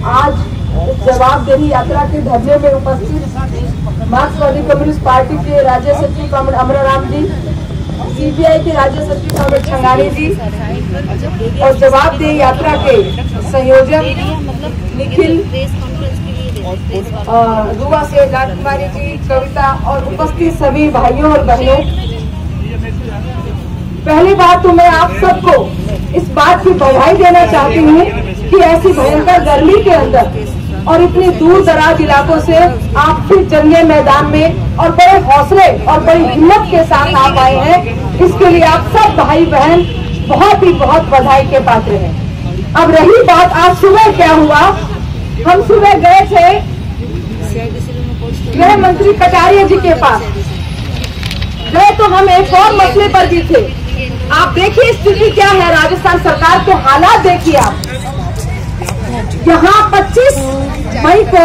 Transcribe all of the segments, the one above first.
आज जवाबदेही यात्रा के धरने में उपस्थित मार्क्सवादी कम्युनिस्ट पार्टी के राज्य सचिव कॉमरेड अमराराम जी, सीपीआई के राज्य सचिव कॉमरेड छंगानी जी और जवाबदेही यात्रा के संयोजक निखिल, रुआ से राजकुमारी जी, कविता और उपस्थित सभी भाइयों और बहनों, पहली बात तो मैं आप सबको इस बात की बधाई देना चाहती हूँ कि ऐसी भयंकर गर्मी के अंदर और इतनी दूर दराज इलाकों से आप फिर जंगे मैदान में और बड़े हौसले और बड़ी हिम्मत के साथ आप आए हैं। इसके लिए आप सब भाई बहन बहुत बधाई के पात्र हैं। अब रही बात आज सुबह क्या हुआ, हम सुबह गए थे गृह मंत्री कटारिया जी के पास, गए तो हम एक और मसले पर भी थे। आप देखिए स्थिति क्या है, राजस्थान सरकार के हालात देखिए आप। यहाँ 25 मई को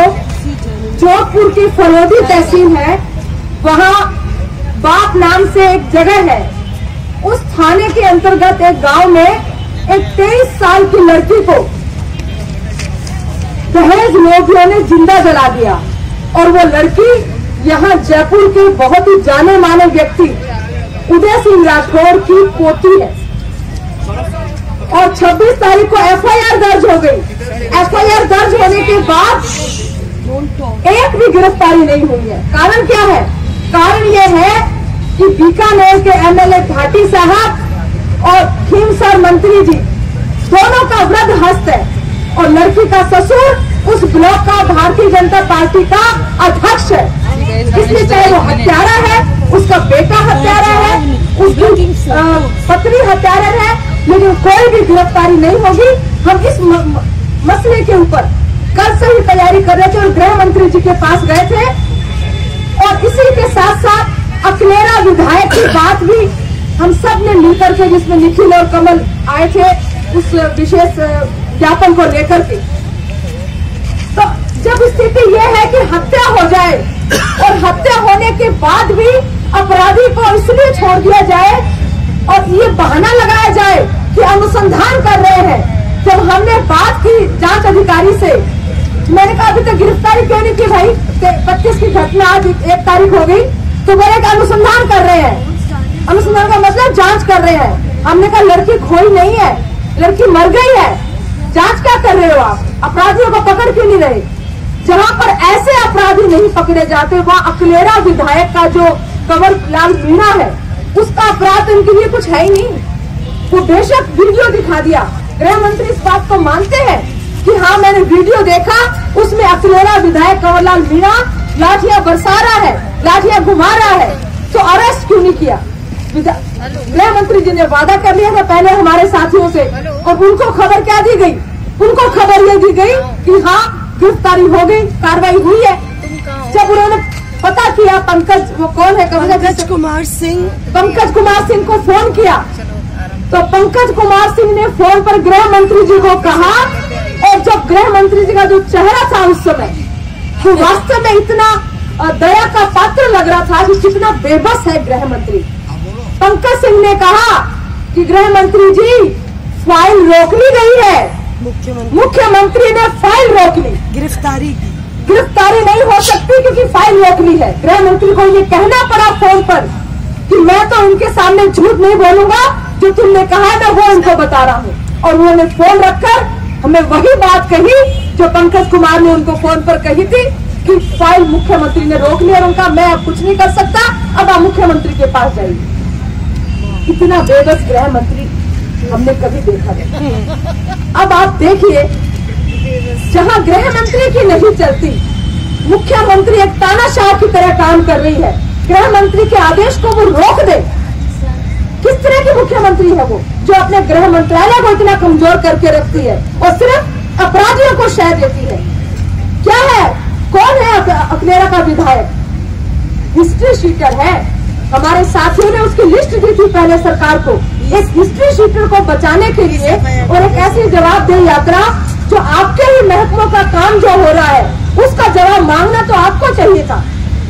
जोधपुर की फलोदी तहसील है, वहाँ बाप नाम से एक जगह है, उस थाने के अंतर्गत एक गांव में एक 23 साल की लड़की को दहेज लोभियों ने जिंदा जला दिया। और वो लड़की यहाँ जयपुर के बहुत ही जाने माने व्यक्ति उदय सिंह राठौर की पोती है और 26 तारीख को एफआईआर दर्ज हो गई। एफआईआर दर्ज होने के बाद एक भी गिरफ्तारी नहीं हुई है। कारण क्या है? कारण ये है कि बीकानेर के एमएलए भाटी साहब और खीमसर मंत्री जी दोनों का वृद्ध हस्त है और लड़की का ससुर उस ब्लॉक का भारतीय जनता पार्टी का अध्यक्ष है। इसलिए चाहे वो हत्यारा है, उसका बेटा हत्यारा है, उसकी पत्नी हत्यारा है, लेकिन कोई भी गिरफ्तारी नहीं होगी। हम इस मसले के ऊपर कल से ही तैयारी कर रहे थे और गृह मंत्री जी के पास गए थे। और इसी के साथ साथ अकलेरा विधायक की बात भी हम सब ने मिलकर के, जिसमें निखिल और कमल आए थे उस विशेष ज्ञापन को लेकर के। तो जब स्थिति ये है कि हत्या हो जाए और हत्या होने के बाद भी अपराधी को इसलिए छोड़ दिया जाए और ये बहाना लगाया जाए कि अनुसंधान कर रहे हैं। जब हमने बात की जांच अधिकारी से, मैंने कहा अभी तक गिरफ्तारी क्यों नहीं की भाई, 25 की घटना आज 1 तारीख हो गई, तो बोले कि अनुसंधान कर रहे हैं। अनुसंधान का मतलब जांच कर रहे हैं। हमने कहा लड़की खोई नहीं है, लड़की मर गई है, जांच क्या कर रहे हो आप, अपराधियों को पकड़ क्यों नहीं रहे? जहाँ पर ऐसे अपराधी नहीं पकड़े जाते, वहाँ अकलेरा विधायक का जो कंवर लाल मीणा है, उसका अपराध इनके लिए कुछ है ही नहीं। वो बेशक वीडियो दिखा दिया, गृह मंत्री इस बात को मानते हैं कि हाँ मैंने वीडियो देखा, उसमें अकलेरा विधायक कंवरलाल मीणा लाठियां बरसा रहा है, लाठियां घुमा रहा है, तो अरेस्ट क्यों नहीं किया? गृह मंत्री जी ने वादा कर लिया था पहले हमारे साथियों से, और उनको खबर क्या दी गई? उनको खबर ये दी गई कि हाँ गिरफ्तारी हो गई, कार्रवाई हुई है। जब उन्होंने पता किया पंकज, वो कौन है, पंकज कुमार सिंह को फोन किया, तो पंकज कुमार सिंह ने फोन पर गृह मंत्री जी को कहा, और जब गृह मंत्री जी का जो चेहरा था उस समय, तो वास्तव में इतना दया का पात्र लग रहा था कि कितना बेबस है गृह मंत्री। पंकज सिंह ने कहा कि गृह मंत्री जी फाइल रोक ली गई है, मुख्यमंत्री ने फाइल रोक ली, गिरफ्तारी नहीं हो सकती क्योंकि फाइल रोक ली है। गृह मंत्री को ये कहना पड़ा फोन पर कि मैं तो उनके सामने झूठ नहीं बोलूंगा, जो तुमने कहा है मैं वो उनको बता रहा हूँ। और उन्होंने फोन रखकर हमें वही बात कही जो पंकज कुमार ने उनको फोन पर कही थी कि फाइल मुख्यमंत्री ने रोक ली, और उनका मैं अब कुछ नहीं कर सकता, अब आप मुख्यमंत्री के पास जाइए। इतना बेबस गृह मंत्री हमने कभी देखा नहीं। अब आप देखिए, जहां गृह मंत्री की नहीं चलती, मुख्यमंत्री एक तानाशाह की तरह काम कर रही है। गृह मंत्री के आदेश को वो रोक दे। किस तरह की मुख्यमंत्री है वो, जो अपने गृह मंत्रालय को इतना कमजोर करके रखती है और सिर्फ अपराधियों को शह देती है? क्या है, कौन है अकलेरा का विधायक? हिस्ट्री शीटर है। हमारे साथियों ने उसकी लिस्ट दी थी पहले सरकार को, एक हिस्ट्री शीटर को बचाने के लिए, और एक ऐसी जवाबदेही यात्रा जो आपके ही महकमों का काम जो हो रहा है उसका जवाब मांगना तो आपको चाहिए था।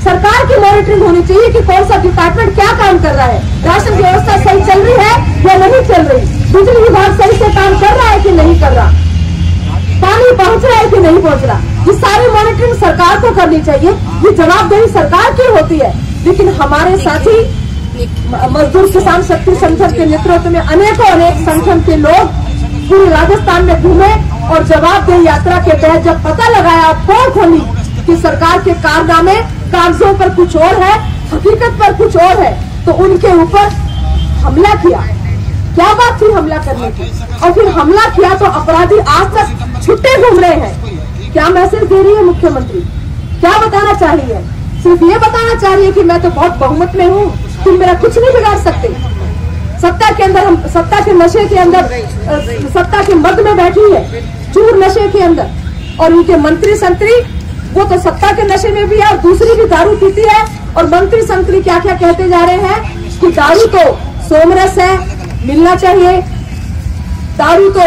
सरकार की मॉनिटरिंग होनी चाहिए कि कौन सा डिपार्टमेंट क्या काम कर रहा है, राशन व्यवस्था सही चल रही है या नहीं चल रही, बिजली विभाग सही से काम कर रहा है कि नहीं कर रहा, पानी पहुंच रहा है कि नहीं पहुंच रहा, ये सारी मॉनिटरिंग सरकार को करनी चाहिए। ये जवाबदेही सरकार की होती है। लेकिन हमारे साथी मजदूर किसान शक्ति संगठन के नेतृत्व में अनेक संगठन के लोग पूरे राजस्थान में घूमे और जवाबदेही यात्रा के तहत जब पता लगाया, पोल खोली कि सरकार के कारनामे कागजों पर कुछ और है, हकीकत पर कुछ और है, तो उनके ऊपर हमला किया। क्या बात थी हमला करने की? और फिर हमला किया तो अपराधी आज तक छुट्टे घूम रहे हैं। क्या मैसेज दे रही है मुख्यमंत्री? क्या बताना चाहिए? सिर्फ ये बताना चाहिए कि मैं तो बहुत बहुमत में हूँ, तुम मेरा कुछ नहीं बिगाड़ सकते। सत्ता के अंदर हम सत्ता के नशे के अंदर, सत्ता के मद में बैठी है, चूर नशे के अंदर, और उनके मंत्री संतरी वो तो सत्ता के नशे में भी है और दूसरी भी दारू पीती है। और मंत्री संतरी क्या क्या कहते जा रहे हैं कि दारू तो सोमरस है, मिलना चाहिए, दारू तो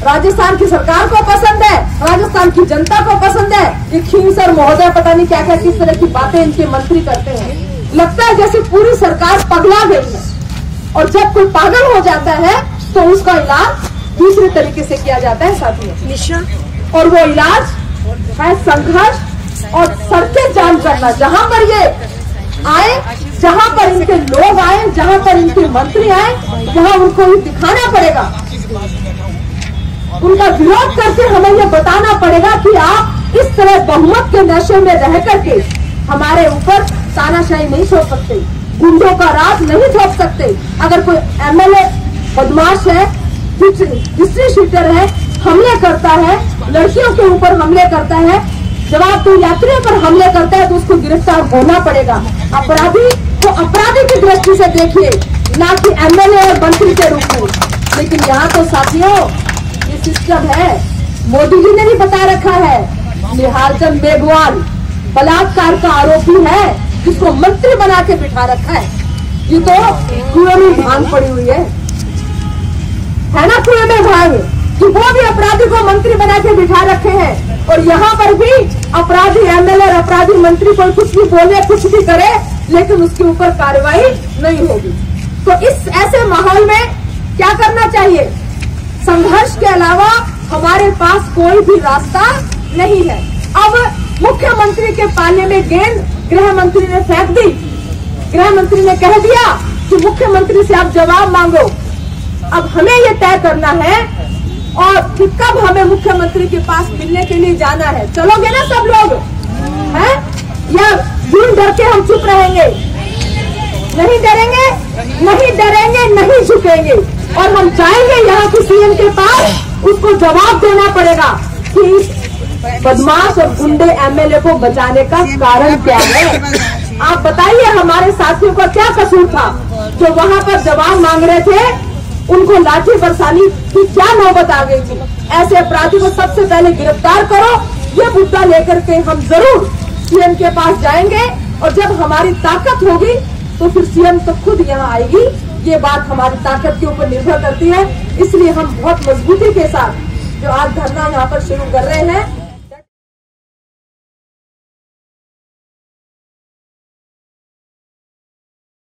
राजस्थान की सरकार को पसंद है, राजस्थान की जनता को पसंद है। ये खींसर महोदय पता नहीं क्या क्या किस तरह की बातें इनके मंत्री करते हैं। लगता है जैसे पूरी सरकार पगला गई है। और जब कोई पागल हो जाता है तो उसका इलाज दूसरे तरीके से किया जाता है साथियों। और वो इलाज है संघर्ष और सड़कें जाम करना। जहां पर ये आए, जहां पर इनके लोग आए, जहां पर इनके मंत्री आए, वहां उनको ही दिखाना पड़ेगा, उनका विरोध करके हमें ये बताना पड़ेगा कि आप इस तरह बहुमत के नशे में रह करके हमारे ऊपर तानाशाही नहीं छोड़ सकते, गुंडों का राज नहीं छोड़ सकते। अगर कोई एमएलए बदमाश है, हिस्ट्री शीटर है, हमले करता है, लड़कियों के ऊपर हमले करता है, जवाब तो यात्रियों पर हमले करता है, तो उसको गिरफ्तार होना पड़ेगा। अपराधी को अपराधी की दृष्टि से देखिए, ना कि एमएलए और मंत्री के रूप में। लेकिन यहाँ तो साथियों ये सिस्टम है, मोदी जी ने भी बता रखा है, निहालचंद मेघवाल बलात्कार का आरोपी है, जिसको मंत्री बना के बिठा रखा है। ये तो कुएं में भांग पड़ी हुई है ना, कुएं में भांग, कि वो भी अपराधी को मंत्री बना के बिठा रखे हैं। और यहाँ पर भी अपराधी एमएलए और अपराधी मंत्री कोई कुछ भी बोले, कुछ भी करे, लेकिन उसके ऊपर कार्रवाई नहीं होगी। तो इस ऐसे माहौल में क्या करना चाहिए? संघर्ष के अलावा हमारे पास कोई भी रास्ता नहीं है। अब मुख्यमंत्री के पाले में गेंद गृह मंत्री ने फेंक दी। गृह मंत्री ने कह दिया कि मुख्यमंत्री से आप जवाब मांगो। अब हमें ये तय करना है और कि कब हमें मुख्यमंत्री के पास मिलने के लिए जाना है। चलोगे ना सब लोग हैं, या यूं डर के हम चुप रहेंगे? नहीं डरेंगे, नहीं डरेंगे, नहीं झुकेंगे, और हम जाएंगे यहाँ की सीएम के पास। उसको जवाब देना पड़ेगा कि इस बदमाश और गुंडे एमएलए को बचाने का कारण क्या है। आप बताइए हमारे साथियों का क्या कसूर था जो वहाँ पर जवाब मांग रहे थे, उनको लाठी बरसाने की क्या नौबत आ गई थी। ऐसे अपराधी को सबसे पहले गिरफ्तार करो। ये मुद्दा लेकर के हम जरूर सीएम के पास जाएंगे, और जब हमारी ताकत होगी तो फिर सीएम तो खुद यहाँ आएगी। ये बात हमारी ताकत के ऊपर निर्भर करती है। इसलिए हम बहुत मजबूती के साथ जो आज धरना यहाँ पर शुरू कर रहे हैं,